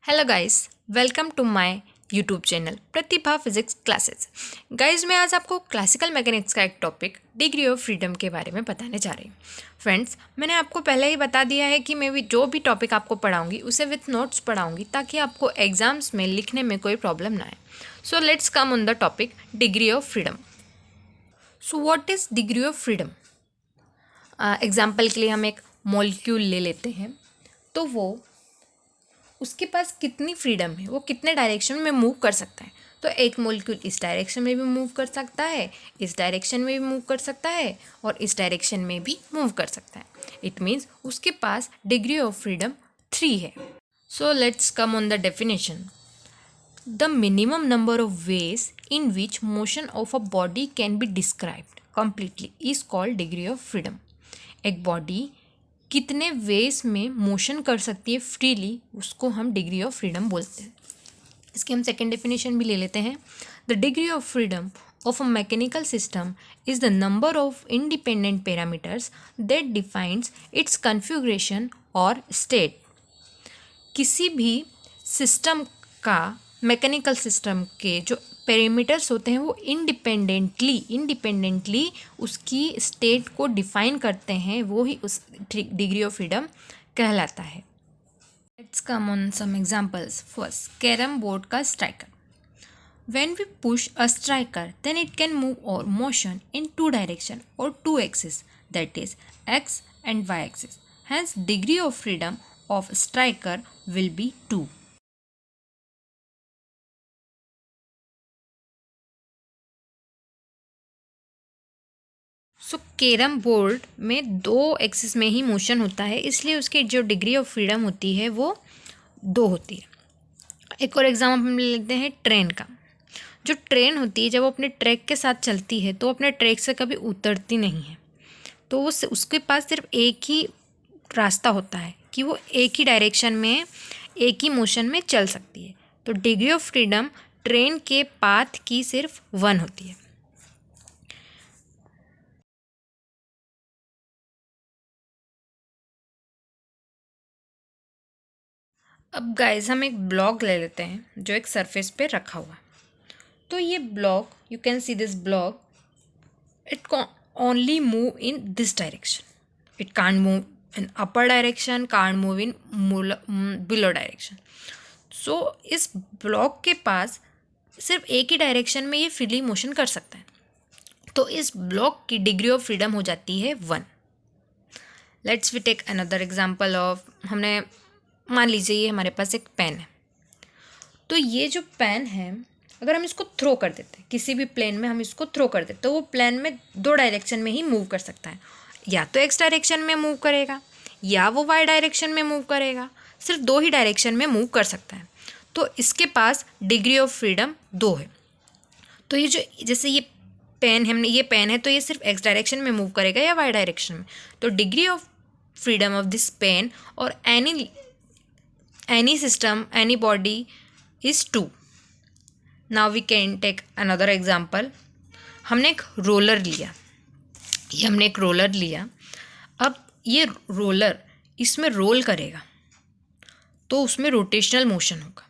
Hello guys, welcome to my YouTube channel Pratibha physics classes. Guys, मैं आज आपको classical mechanics का एक टॉपिक डिग्री ऑफ फ्रीडम के बारे में बताने जा रही हूँ। फ्रेंड्स, मैंने आपको पहले ही बता दिया है कि मैं भी जो भी टॉपिक आपको पढ़ाऊँगी उसे विथ नोट्स पढ़ाऊँगी ताकि आपको एग्जाम्स में लिखने में कोई प्रॉब्लम ना आए। So let's come on the topic degree of freedom. So what is degree of freedom? Example के लिए हम एक मॉलिक्यूल ले लेते हैं, तो वो उसके पास कितनी फ्रीडम है, वो कितने डायरेक्शन में मूव कर सकता है। तो एक मॉलिक्यूल इस डायरेक्शन में भी मूव कर सकता है, इस डायरेक्शन में भी मूव कर सकता है और इस डायरेक्शन में भी मूव कर सकता है। इट मीन्स उसके पास डिग्री ऑफ फ्रीडम 3 है। So let's come on the definition. The minimum number of ways in which motion of a body can be described completely is called degree of freedom. एक body कितने veg में motion कर सकती है freely, उसको हम degree of freedom बोलते हैं। इसकी हम सेकेंड डेफिनेशन भी ले लेते हैं। The degree of freedom of a mechanical system is the number of independent parameters that defines it's configuration और स्टेट। किसी भी सिस्टम का, मैकेनिकल सिस्टम के जो पैरामीटर्स होते हैं वो इंडिपेंडेंटली उसकी स्टेट को डिफाइन करते हैं, वो ही उस डिग्री ऑफ फ्रीडम कहलाता है। Let's come on some examples. First, carrom board का striker. When we push a striker then it can move और मोशन इन 2 डायरेक्शन और 2 axis, that is X and Y axis. Hence degree of freedom of striker will be 2। So carrom board में 2 axis में ही motion होता है, इसलिए उसकी जो degree of freedom होती है वो 2 होती है। एक और एग्जाम्पल हम ले लेते हैं ट्रेन का। जो ट्रेन होती है जब वो अपने ट्रैक के साथ चलती है तो अपने ट्रैक से कभी उतरती नहीं है। तो वो उसके पास सिर्फ एक ही रास्ता होता है कि वो एक ही डायरेक्शन में, एक ही मोशन में चल सकती है। तो डिग्री ऑफ फ्रीडम ट्रेन के पाथ की सिर्फ 1 होती है। अब गाइस, हम एक ब्लॉक ले लेते हैं जो एक सरफेस पे रखा हुआ है। तो ये block, you can see this block, it only move in this direction. It can't move in upper direction, can't move in below direction. So इस ब्लॉक के पास सिर्फ एक ही डायरेक्शन में ये फ्रीली मोशन कर सकता है। तो इस ब्लॉक की डिग्री ऑफ फ्रीडम हो जाती है 1। Let's we take another example of, हमने मान लीजिए ये हमारे पास एक पेन है। तो ये जो पेन है, अगर हम इसको थ्रो कर देते हैं किसी भी प्लेन में, हम इसको थ्रो कर देते तो वो प्लेन में 2 डायरेक्शन में ही मूव कर सकता है। या तो एक्स डायरेक्शन में मूव करेगा या वो वाई डायरेक्शन में मूव करेगा, सिर्फ 2 ही डायरेक्शन में मूव कर सकता है। तो इसके पास डिग्री ऑफ फ्रीडम 2 है। तो ये जो, जैसे ये पेन, हमने ये पेन है तो ये सिर्फ एक्स डायरेक्शन में मूव करेगा या वाई डायरेक्शन में। तो degree of freedom of this pen और any system, any body is 2. Now we can take another example. हमने एक रोलर लिया। अब ये रोलर इसमें रोल करेगा तो उसमें रोटेशनल मोशन होगा।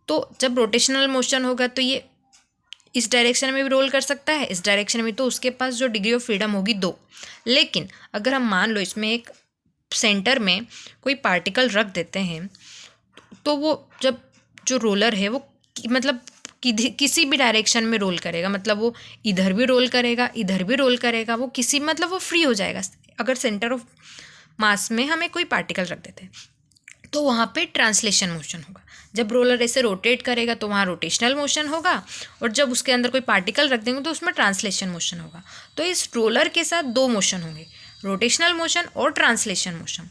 तो जब रोटेशनल मोशन होगा तो ये इस डायरेक्शन में भी रोल कर सकता है, इस डायरेक्शन में, तो उसके पास जो डिग्री ऑफ फ्रीडम होगी 2। लेकिन अगर हम मान लो इसमें एक सेंटर में कोई पार्टिकल रख देते हैं तो वो जब जो रोलर है वो मतलब किसी भी डायरेक्शन में रोल करेगा, मतलब वो इधर भी रोल करेगा, इधर भी रोल करेगा, वो किसी, मतलब वो फ्री हो जाएगा। अगर सेंटर ऑफ मास में हमें कोई पार्टिकल रख देते हैं तो वहाँ पे ट्रांसलेशन मोशन होगा। जब रोलर ऐसे रोटेट करेगा तो वहाँ रोटेशनल मोशन होगा, और जब उसके अंदर कोई पार्टिकल रख देंगे तो उसमें ट्रांसलेशन मोशन होगा। तो इस रोलर के साथ 2 मोशन होंगे, रोटेशनल मोशन और ट्रांसलेशन मोशन।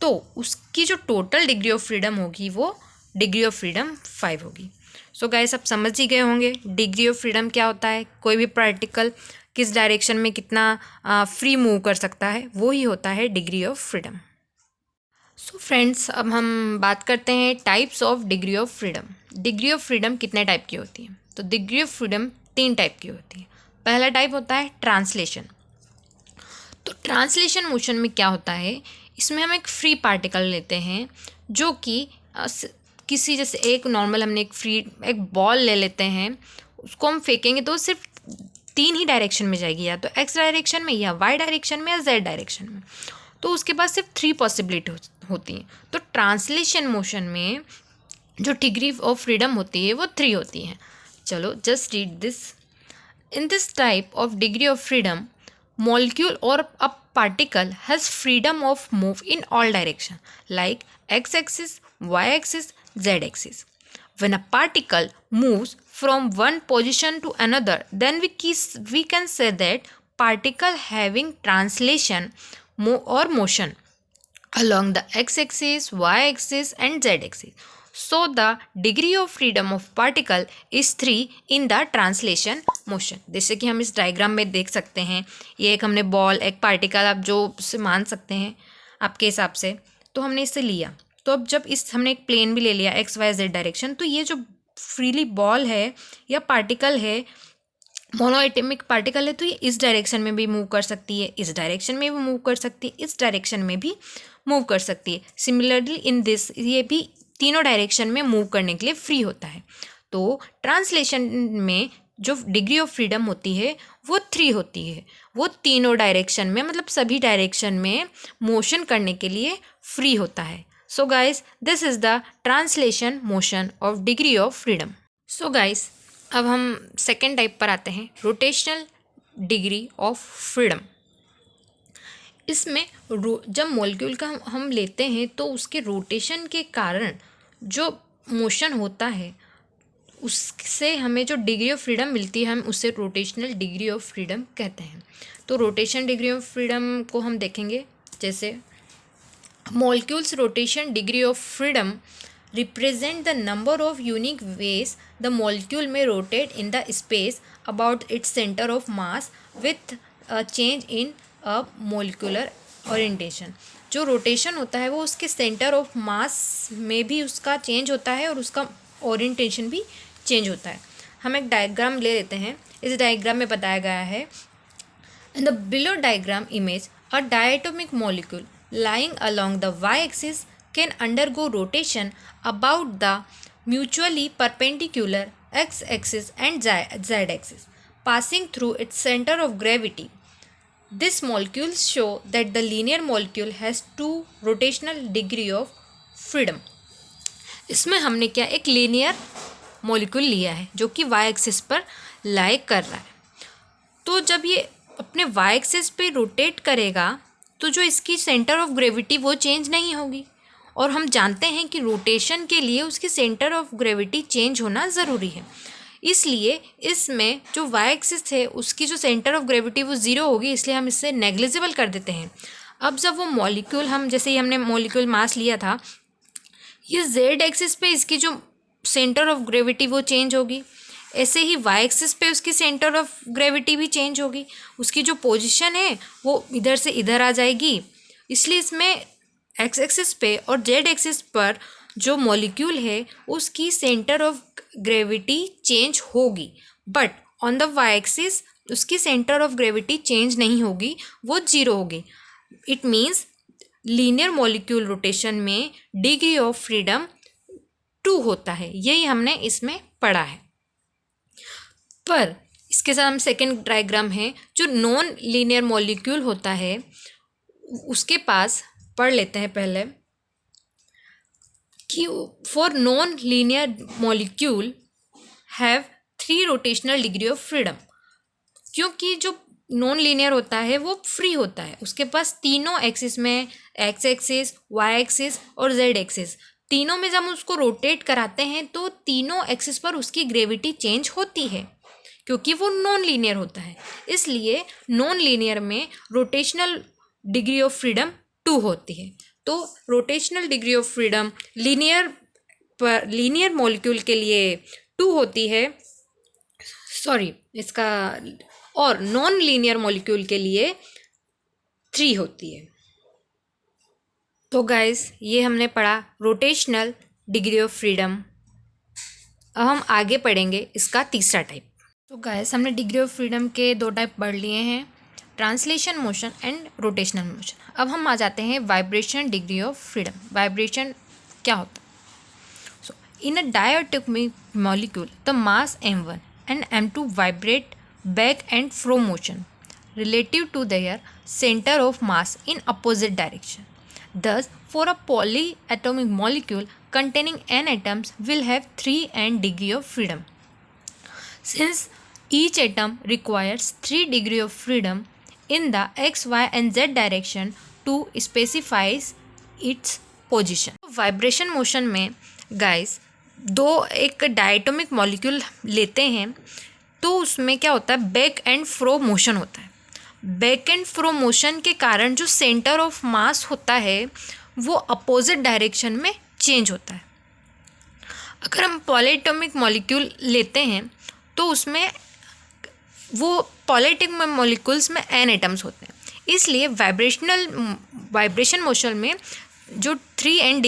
तो उसकी जो टोटल डिग्री ऑफ फ्रीडम होगी वो डिग्री ऑफ फ्रीडम 5 होगी। सो गाइस, आप समझ ही गए होंगे डिग्री ऑफ फ्रीडम क्या होता है। कोई भी पार्टिकल किस डायरेक्शन में कितना फ्री मूव कर सकता है, वो ही होता है degree of freedom. So friends, अब हम बात करते हैं types of degree of freedom. Degree of freedom कितने टाइप की होती है? तो डिग्री ऑफ फ्रीडम 3 टाइप की होती है। पहला टाइप होता है ट्रांसलेशन। तो ट्रांसलेशन मोशन में क्या होता है, इसमें हम एक फ्री पार्टिकल लेते हैं जो कि किसी जैसे एक नॉर्मल हमने एक बॉल ले लेते हैं, उसको हम फेंकेंगे तो सिर्फ 3 ही डायरेक्शन में जाएगी, या तो एक्स डायरेक्शन में, या वाई डायरेक्शन में, या जेड डायरेक्शन में। तो उसके पास सिर्फ 3 पॉसिबिलिटी होती हैं। तो ट्रांसलेशन मोशन में जो डिग्री ऑफ फ्रीडम होती है वो 3 होती हैं। चलो just read this. In this type of degree of freedom, molecule or a particle has freedom of move in all direction, like x-axis, y-axis, z-axis. When a particle moves from one position to another, then we can say that particle having translation or motion along the x-axis, y-axis and z-axis. So the degree of freedom of particle is 3 in the translation motion. जैसे कि हम इस diagram में देख सकते हैं, ये एक हमने बॉल, एक पार्टिकल, आप जो से मान सकते हैं आपके हिसाब से, तो हमने इसे लिया। तो अब जब हमने एक प्लेन भी ले लिया एक्स वाई जेड डायरेक्शन, तो ये जो फ्रीली बॉल है या पार्टिकल है, मोनोएटमिक पार्टिकल है, तो ये इस डायरेक्शन में भी मूव कर सकती है, इस डायरेक्शन में भी मूव कर सकती है, इस डायरेक्शन में भी मूव कर सकती है। सिमिलरली इन दिस, ये भी तीनों डायरेक्शन में मूव करने के लिए फ्री होता है। तो ट्रांसलेशन में जो डिग्री ऑफ फ्रीडम होती है वो 3 होती है। वो तीनों डायरेक्शन में, मतलब सभी डायरेक्शन में मोशन करने के लिए फ्री होता है। So guys, this is the translation motion of degree of freedom. So guys, अब हम सेकेंड टाइप पर आते हैं, रोटेशनल डिग्री ऑफ फ्रीडम। इसमें जब मॉलिक्यूल का हम लेते हैं तो उसके रोटेशन के कारण जो मोशन होता है उससे हमें जो डिग्री ऑफ फ्रीडम मिलती है, हम उसे रोटेशनल डिग्री ऑफ फ्रीडम कहते हैं। तो रोटेशन डिग्री ऑफ फ्रीडम को हम देखेंगे, जैसे molecules rotation degree of freedom represent the number of unique ways the molecule may rotate in the space about its center of mass with a change in a molecular orientation। जो rotation होता है वो उसके centre of mass में भी उसका change होता है और उसका ओरिएंटेशन भी चेंज होता है। हम एक डायग्राम ले लेते हैं। इस डायग्राम में बताया गया है, in the below diagram image a diatomic molecule lying along the y-axis can undergo rotation about the mutually perpendicular x-axis and z-axis, passing through its center of gravity. These molecules show that the linear molecule has 2 rotational degree of freedom. इसमें हमने क्या, एक linear molecule लिया है जो कि Y axis पर लाई कर रहा है। तो जब ये अपने वाई एक्सिस पे रोटेट करेगा तो जो इसकी सेंटर ऑफ ग्रेविटी वो चेंज नहीं होगी, और हम जानते हैं कि रोटेशन के लिए उसकी सेंटर ऑफ ग्रेविटी चेंज होना ज़रूरी है। इसलिए इसमें जो वाई एक्सिस है उसकी जो सेंटर ऑफ ग्रेविटी वो 0 होगी, इसलिए हम इससे नेग्लिजिबल कर देते हैं। अब जब वो मॉलिक्यूल, हम जैसे ही हमने मॉलिक्यूल मास लिया था, ये जेड एक्सिस पे इसकी जो सेंटर ऑफ ग्रेविटी वो चेंज होगी, ऐसे ही वाई एक्सिस पे उसकी सेंटर ऑफ ग्रेविटी भी चेंज होगी, उसकी जो पोजीशन है वो इधर से इधर आ जाएगी। इसलिए इसमें एक्स एक्सिस पे और जेड एक्सिस पर जो मॉलिक्यूल है उसकी सेंटर ऑफ ग्रेविटी चेंज होगी, but on the Y axis उसकी सेंटर ऑफ ग्रेविटी चेंज नहीं होगी, वो 0 होगी। It means linear molecule rotation में डिग्री ऑफ फ्रीडम 2 होता है। यही हमने इसमें पढ़ा है। पर इसके साथ हम सेकेंड डायग्राम है, जो नॉन लीनियर मॉलिक्यूल होता है उसके पास पढ़ लेते हैं पहले कि for non linear molecule have 3 rotational degree of freedom. क्योंकि जो नॉन लीनियर होता है वो फ्री होता है, उसके पास तीनों एक्सिस में, एक्स एक्सिस, वाई एक्सिस और जेड एक्सिस, तीनों में जब हम उसको रोटेट कराते हैं तो तीनों एक्सिस पर उसकी ग्रेविटी चेंज होती है, क्योंकि वो नॉन लीनियर होता है। इसलिए नॉन लीनियर में रोटेशनल डिग्री ऑफ फ्रीडम 2 होती है। तो rotational degree of freedom linear molecule के लिए 2 होती है, और नॉन लीनियर मॉलिक्यूल के लिए 3 होती है। तो गाइस, ये हमने पढ़ा रोटेशनल डिग्री ऑफ फ्रीडम। अब हम आगे पढ़ेंगे इसका तीसरा टाइप। तो गाइस, हमने डिग्री ऑफ फ्रीडम के 2 टाइप पढ़ लिए हैं, translation motion and rotational motion. अब हम आ जाते हैं vibration degree of freedom. Vibration क्या होता है? In a diatomic molecule, the mass m1 and m2 vibrate back and fro motion relative to their center of mass in opposite direction. Thus, for a polyatomic molecule containing n atoms will have 3n degree of freedom. Since each atom requires 3 degree of freedom in the x, y and z direction to specify its position. Vibration motion में guys एक diatomic molecule लेते हैं तो उसमें क्या होता है, back and fro motion होता है। बैक एंड फ्रो मोशन के कारण जो सेंटर ऑफ मास होता है वो अपोजिट डायरेक्शन में चेंज होता है। अगर हम पॉलीएटॉमिक मॉलिक्यूल लेते हैं तो उसमें वो पॉलीएटॉमिक मॉलिक्यूल्स में n एटम्स होते हैं, इसलिए वाइब्रेशन मोशन में जो 3n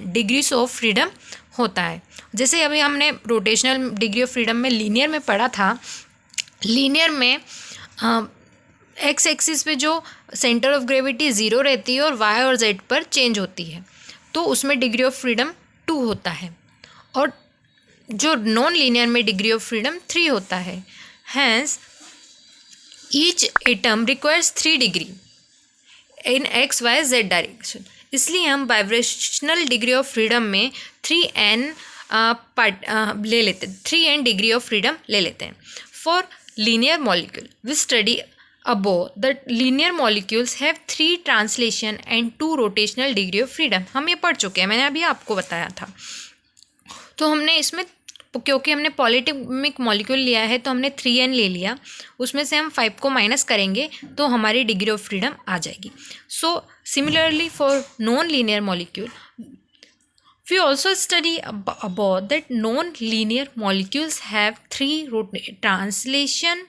डिग्रीज ऑफ फ्रीडम होता है। जैसे अभी हमने रोटेशनल डिग्री ऑफ फ्रीडम में लीनियर में पढ़ा था, लीनियर में एक्स एक्सिस पे जो सेंटर ऑफ ग्रेविटी 0 रहती है और वाई और जेड पर चेंज होती है, तो उसमें डिग्री ऑफ फ्रीडम 2 होता है, और जो नॉन लीनियर में डिग्री ऑफ फ्रीडम 3 होता है। Hence each atom requires 3 degree in X Y Z direction, इसलिए हम वाइब्रेशनल डिग्री ऑफ फ्रीडम में 3n ले लेते हैं, 3n डिग्री ऑफ फ्रीडम ले लेते हैं। For linear molecule we study above the linear molecules have 3 translation and 2 rotational degree of freedom. हम ये पढ़ चुके हैं, मैंने अभी आपको बताया था। तो हमने इसमें, क्योंकि हमने पॉलीएटॉमिक मॉलिक्यूल लिया है तो हमने 3n ले लिया, उसमें से हम 5 को माइनस करेंगे तो हमारी डिग्री ऑफ फ्रीडम आ जाएगी। So similarly for non linear molecule we also study about that non linear molecules have 3 translation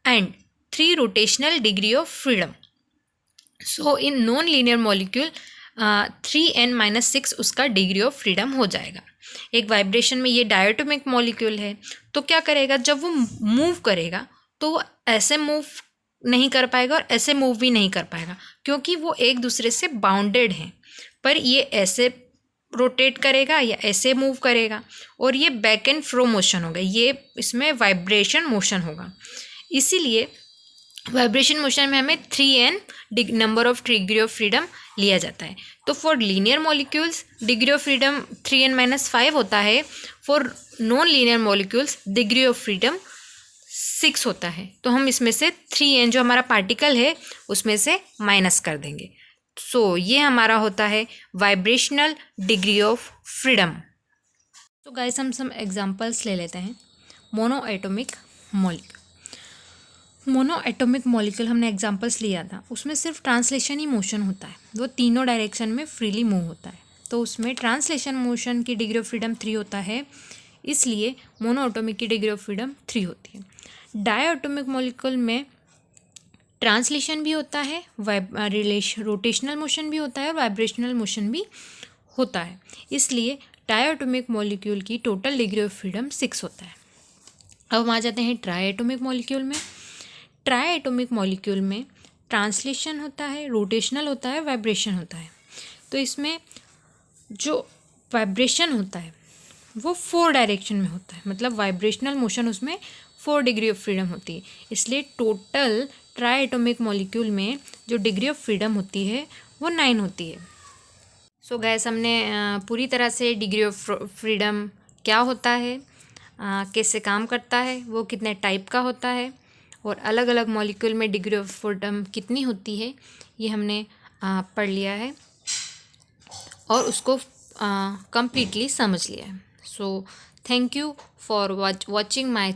and 3 rotational degree of freedom. So in non linear molecule 3n-6 उसका degree of freedom हो जाएगा। एक vibration में ये diatomic molecule है, तो क्या करेगा, जब वो मूव करेगा तो वो ऐसे मूव नहीं कर पाएगा और ऐसे मूव भी नहीं कर पाएगा, क्योंकि वो एक दूसरे से बाउंडेड हैं। पर ये ऐसे रोटेट करेगा या ऐसे मूव करेगा, और ये बैक एंड फ्रो मोशन होगा, ये इसमें वाइब्रेशन मोशन होगा। इसीलिए वाइब्रेशन मोशन में हमें 3n number of degree of freedom लिया जाता है। तो for linear molecules degree of freedom 3n-5 होता है, for non linear molecules degree of freedom 6 होता है। तो हम इसमें से 3n जो हमारा पार्टिकल है उसमें से माइनस कर देंगे। सो ये हमारा होता है वाइब्रेशनल डिग्री ऑफ फ्रीडम। तो गाइस हम सम एग्जांपल्स ले लेते हैं। मोनोएटॉमिक मॉलिक्यूल, मोनोएटॉमिक मॉलिक्यूल हमने एग्जांपल्स लिया था, उसमें सिर्फ ट्रांसलेशन ही मोशन होता है, वो तीनों डायरेक्शन में फ्रीली मूव होता है। तो उसमें ट्रांसलेशन मोशन की डिग्री ऑफ फ्रीडम 3 होता है, इसलिए मोनोएटॉमिक की डिग्री ऑफ फ्रीडम 3 होती है। डायएटॉमिक मॉलिक्यूल में ट्रांसलेशन भी होता है, रोटेशनल मोशन भी होता है और वाइब्रेशनल मोशन भी होता है, इसलिए डायएटॉमिक मॉलिक्यूल की टोटल डिग्री ऑफ फ्रीडम 6 होता है। अब हम आ जाते हैं ट्राइएटॉमिक मॉलिक्यूल में। ट्राइएटॉमिक मॉलिक्यूल में ट्रांसलेशन होता है, रोटेशनल होता है, वाइब्रेशन होता है। तो इसमें जो वाइब्रेशन होता है वो 4 डायरेक्शन में होता है, मतलब वाइब्रेशनल मोशन उसमें 4 डिग्री ऑफ फ्रीडम होती है, इसलिए टोटल ट्राइएटॉमिक मॉलिक्यूल में जो डिग्री ऑफ फ्रीडम होती है वो 9 होती है। सो गाइस हमने पूरी तरह से डिग्री ऑफ फ्रीडम क्या होता है, कैसे काम करता है, वो कितने टाइप का होता है और अलग अलग मॉलिक्यूल में डिग्री ऑफ फ्रीडम कितनी होती है, ये हमने पढ़ लिया है और उसको कंप्लीटली समझ लिया है। So thank you for watching my